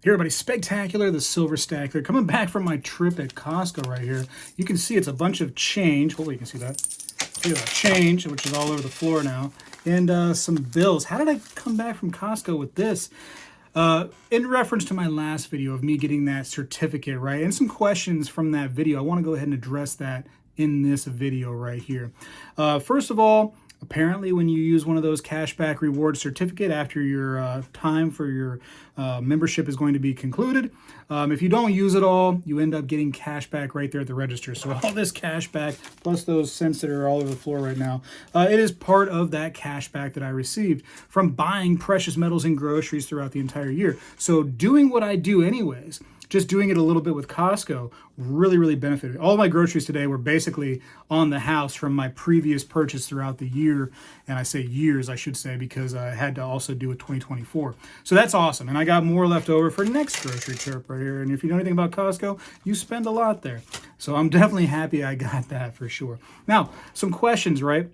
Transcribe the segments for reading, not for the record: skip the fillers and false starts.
Here, everybody, Spegtacular, the silver stacker. Coming back from my trip at Costco right here. You can see it's a bunch of change. Hopefully you can see that. Look at that change, which is all over the floor now. And some bills. How did I come back from Costco with this? In reference to my last video of me getting that certificate, right? And some questions from that video. I want to go ahead and address that in this video right here. First of all, apparently when you use one of those cashback reward certificate after your time for your membership is going to be concluded, if you don't use it all, you end up getting cash back right there at the register. So all this cash back plus those cents that are all over the floor right now, it is part of that cash back that I received from buying precious metals and groceries throughout the entire year. So doing what I do anyways, just doing it a little bit with Costco really benefited. All my groceries today were basically on the house from my previous purchase throughout the year. And I say years, I should say, because I had to also do it 2024. So that's awesome. And I got more left over for next grocery trip right here. And if you know anything about Costco, you spend a lot there. So I'm definitely happy I got that for sure. Now, some questions, right?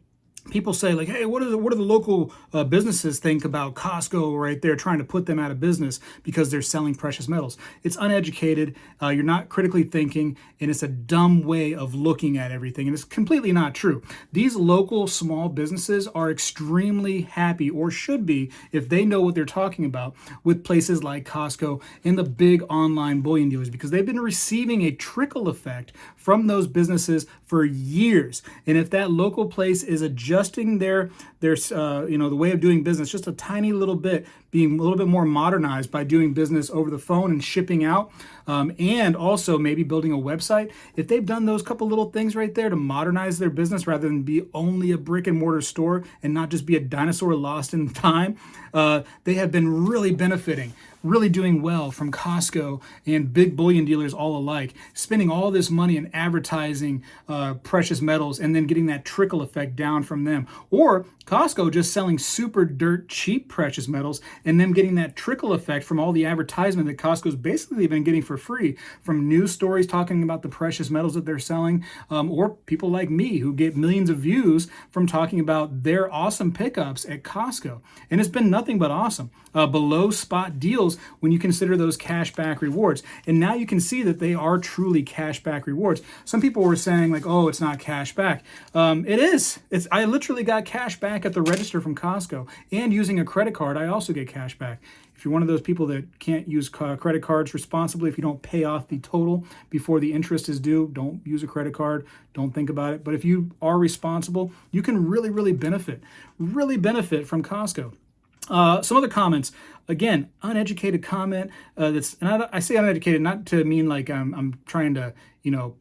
People say like, hey, what do the local businesses think about Costco right there trying to put them out of business because they're selling precious metals? It's uneducated. You're not critically thinking, and it's a dumb way of looking at everything. And it's completely not true. These local small businesses are extremely happy, or should be, if they know what they're talking about, with places like Costco and the big online bullion dealers, because they've been receiving a trickle effect from those businesses for years. And if that local place is adjusting their the way of doing business just a tiny little bit, being a little bit more modernized by doing business over the phone and shipping out, and also maybe building a website, if they've done those couple little things right there to modernize their business rather than be only a brick and mortar store and not just be a dinosaur lost in time, they have been really benefiting, really doing well from Costco and big bullion dealers all alike, spending all this money in advertising precious metals and then getting that trickle effect down from them. Or Costco just selling super dirt cheap precious metals and them getting that trickle effect from all the advertisement that Costco's basically been getting for free from news stories talking about the precious metals that they're selling, or people like me who get millions of views from talking about their awesome pickups at Costco. And it's been nothing but awesome. Below spot deals when you consider those cashback rewards. And now you can see that they are truly cashback rewards. Some people were saying like, oh, it's not cashback. It is. I literally got cash back at the register from Costco, and using a credit card, I also get cash back. If you're one of those people that can't use credit cards responsibly, if you don't pay off the total before the interest is due, don't use a credit card. Don't think about it. But if you are responsible, you can really benefit from Costco. Some other comments. Again, uneducated comment. And I say uneducated not to mean like I'm trying to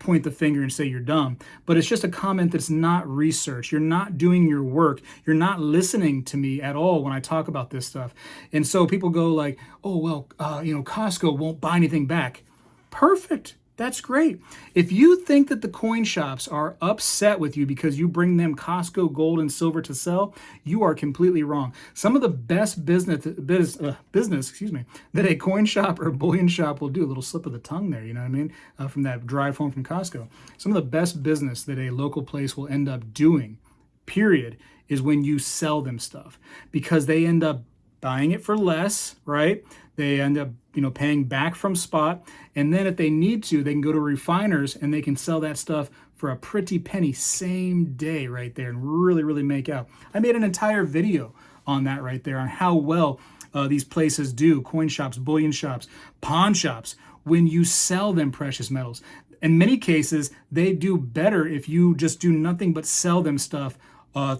point the finger and say you're dumb, but it's just a comment that's not research. You're not doing your work. You're not listening to me at all when I talk about this stuff. And so people go like, oh well, Costco won't buy anything back. Perfect. That's great. If you think that the coin shops are upset with you because you bring them Costco gold and silver to sell, you are completely wrong. Some of the best business that a coin shop or a bullion shop will do, a little slip of the tongue there, you know what I mean, from that drive home from Costco. Some of the best business that a local place will end up doing, period, is when you sell them stuff, because they end up buying it for less, right? They end up, paying back from spot. And then if they need to, they can go to refiners and they can sell that stuff for a pretty penny same day right there and really make out. I made an entire video on that right there, on how well these places do, coin shops, bullion shops, pawn shops, when you sell them precious metals. In many cases, they do better if you just do nothing but sell them stuff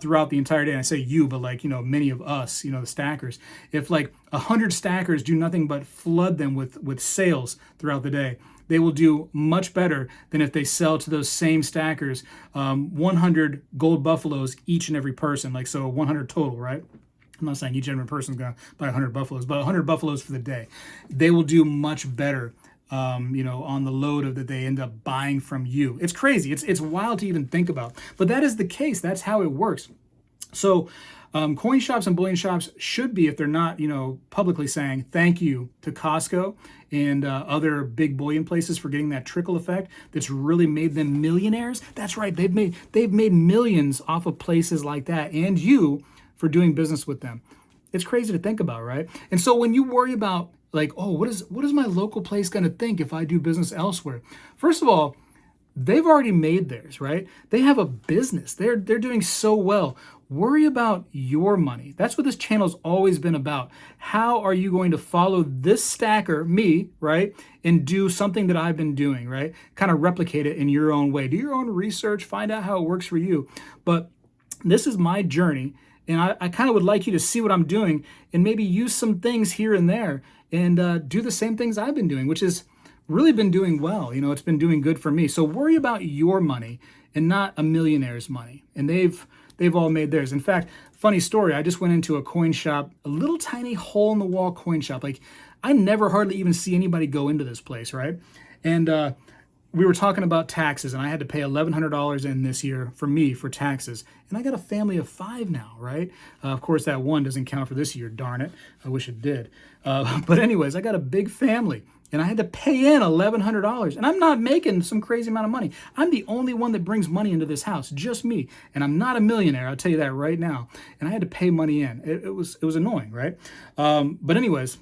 throughout the entire day. And I say you, but like, many of us, the stackers. If like 100 stackers do nothing but flood them with sales throughout the day, they will do much better than if they sell to those same stackers 100 gold buffaloes each and every person. Like, so 100 total, right? I'm not saying each and every person's going to buy 100 buffaloes, but 100 buffaloes for the day. They will do much better on the load of that they end up buying from you. It's crazy. It's wild to even think about, but that is the case. That's how it works. So coin shops and bullion shops should be, if they're not, publicly saying thank you to Costco and other big bullion places for getting that trickle effect that's really made them millionaires. That's right. They've made millions off of places like that, and you for doing business with them. It's crazy to think about, right? And so when you worry about like, oh, what is my local place going to think if I do business elsewhere? First of all, they've already made theirs, right? They have a business. They're doing so well. Worry about your money. That's what this channel's always been about. How are you going to follow this stacker, me, right? And do something that I've been doing, right? Kind of replicate it in your own way. Do your own research, find out how it works for you. But this is my journey, and I kind of would like you to see what I'm doing and maybe use some things here and there and do the same things I've been doing, which is really been doing well. You know, it's been doing good for me. So worry about your money and not a millionaire's money. And they've all made theirs. In fact, funny story, I just went into a coin shop, a little tiny hole in the wall coin shop. Like, I never hardly even see anybody go into this place, right? And we were talking about taxes, and I had to pay $1,100 in this year for me for taxes. And I got a family of 5 now, right? Of course, that one doesn't count for this year, darn it. I wish it did. But anyways, I got a big family, and I had to pay in $1,100. And I'm not making some crazy amount of money. I'm the only one that brings money into this house, just me. And I'm not a millionaire, I'll tell you that right now. And I had to pay money in. It was annoying, right? But anyways,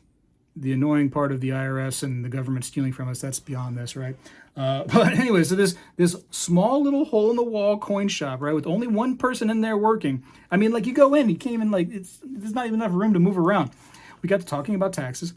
the annoying part of the IRS and the government stealing from us, that's beyond this, right? But anyway, so this small little hole in the wall coin shop, right, with only one person in there working. I mean, like, you go in, you can't even, like, there's not even enough room to move around. We got to talking about taxes,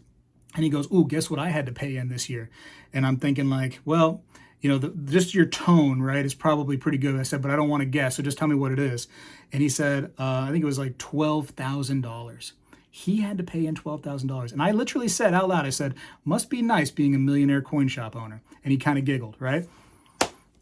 and he goes, ooh, guess what I had to pay in this year? And I'm thinking, like, well, you know, just your tone, right, is probably pretty good. I said, but I don't want to guess, so just tell me what it is. And he said, I think it was like $12,000. He had to pay in $12,000. And I literally said out loud, I said, must be nice being a millionaire coin shop owner. And he kind of giggled, right?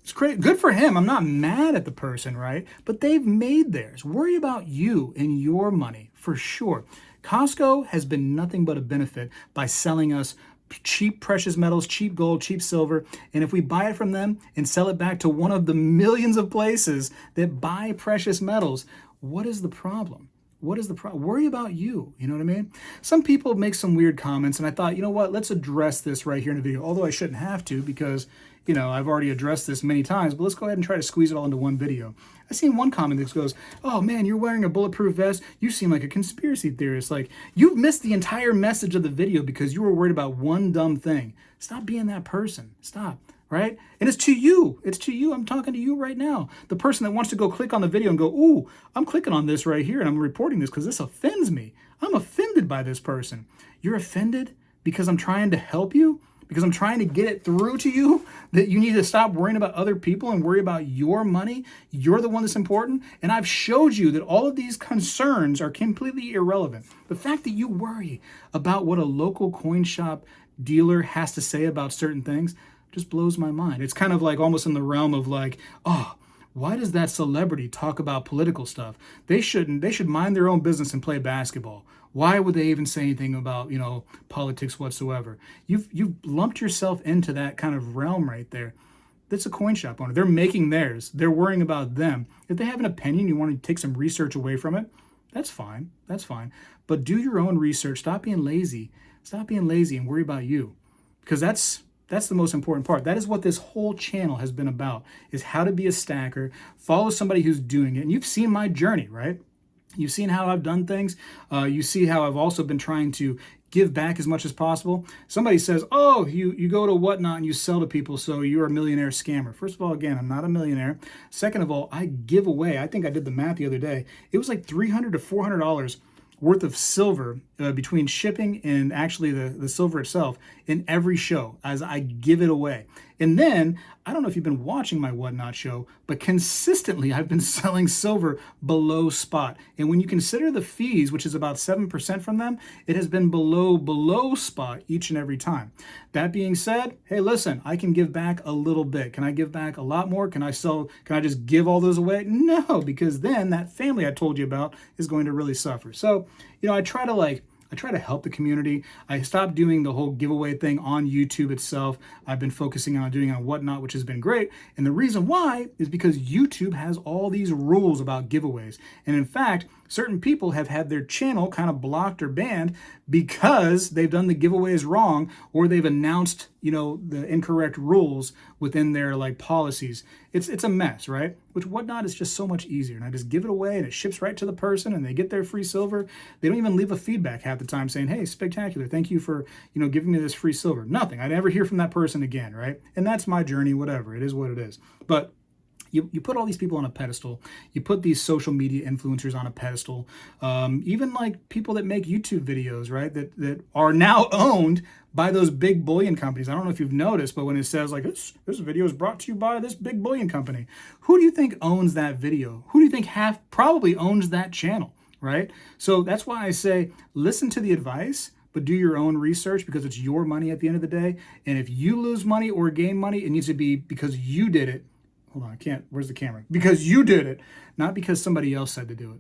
It's great. Good for him. I'm not mad at the person, right? But they've made theirs. Worry about you and your money for sure. Costco has been nothing but a benefit by selling us cheap precious metals, cheap gold, cheap silver. And if we buy it from them and sell it back to one of the millions of places that buy precious metals, what is the problem? What is the problem? Worry about you. You know what I mean? Some people make some weird comments, and I thought, you know what? Let's address this right here in the video. Although I shouldn't have to, because, you know, I've already addressed this many times, but let's go ahead and try to squeeze it all into one video. I seen one comment that goes, oh man, you're wearing a bulletproof vest. You seem like a conspiracy theorist. Like, you've missed the entire message of the video because you were worried about one dumb thing. Stop being that person. Stop. Right? And it's to you. It's to you. I'm talking to you right now. The person that wants to go click on the video and go, ooh, I'm clicking on this right here and I'm reporting this because this offends me. I'm offended by this person. You're offended because I'm trying to help you? Because I'm trying to get it through to you that you need to stop worrying about other people and worry about your money. You're the one that's important. And I've showed you that all of these concerns are completely irrelevant. The fact that you worry about what a local coin shop dealer has to say about certain things just blows my mind. It's kind of like almost in the realm of like, oh, why does that celebrity talk about political stuff? They shouldn't. They should mind their own business and play basketball. Why would they even say anything about, you know, politics whatsoever? You've lumped yourself into that kind of realm right there. That's a coin shop owner. They're making theirs. They're worrying about them. If they have an opinion, you want to take some research away from it, that's fine. That's fine. But do your own research. Stop being lazy. Stop being lazy and worry about you. Because that's the most important part. That is what this whole channel has been about, is how to be a stacker, follow somebody who's doing it. And you've seen my journey, right? You've seen how I've done things. You see how I've also been trying to give back as much as possible. Somebody says, oh, you go to whatnot and you sell to people, so you're a millionaire scammer. First of all, again, I'm not a millionaire. Second of all, I give away, I think I did the math the other day, it was like $300 to $400 worth of silver between shipping and actually the silver itself in every show as I give it away. And then, I don't know if you've been watching my Whatnot show, but consistently I've been selling silver below spot. And when you consider the fees, which is about 7% from them, it has been below spot each and every time. That being said, hey, listen, I can give back a little bit. Can I give back a lot more? Can I just give all those away? No, because then that family I told you about is going to really suffer. So, you know, I try to help the community. I stopped doing the whole giveaway thing on YouTube itself. I've been focusing on doing it on Whatnot, which has been great. And the reason why is because YouTube has all these rules about giveaways. And in fact, certain people have had their channel kind of blocked or banned because they've done the giveaways wrong, or they've announced, you know, the incorrect rules within their like policies. It's a mess, right? Which Whatnot is just so much easier. And I just give it away and it ships right to the person and they get their free silver. They don't even leave a feedback half the time saying, hey, Spectacular, thank you for, you know, giving me this free silver. Nothing. I never hear from that person again, right? And that's my journey, whatever. It is what it is. But you put all these people on a pedestal. You put these social media influencers on a pedestal. Even like people that make YouTube videos, right? That are now owned by those big bullion companies. I don't know if you've noticed, but when it says like, this video is brought to you by this big bullion company, who do you think owns that video? Who do you think probably owns that channel, right? So that's why I say, listen to the advice, but do your own research, because it's your money at the end of the day. And if you lose money or gain money, it needs to be because you did it. Hold on, I can't, where's the camera? Because you did it, not because somebody else said to do it.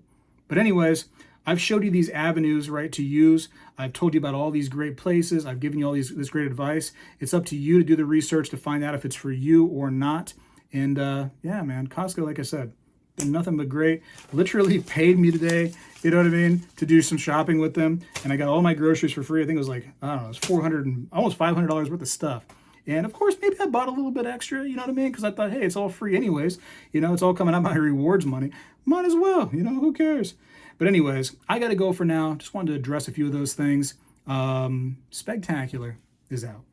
But anyways, I've showed you these avenues, right, to use. I've told you about all these great places. I've given you all this great advice. It's up to you to do the research to find out if it's for you or not. And yeah, man, Costco, like I said, been nothing but great. Literally paid me today, you know what I mean, to do some shopping with them. And I got all my groceries for free. I think it was like, I don't know, it was $400 and almost $500 worth of stuff. And of course, maybe I bought a little bit extra, you know what I mean? Because I thought, hey, it's all free anyways. You know, it's all coming out of my rewards money. Might as well, you know, who cares? But anyways, I got to go for now. Just wanted to address a few of those things. Spectacular is out.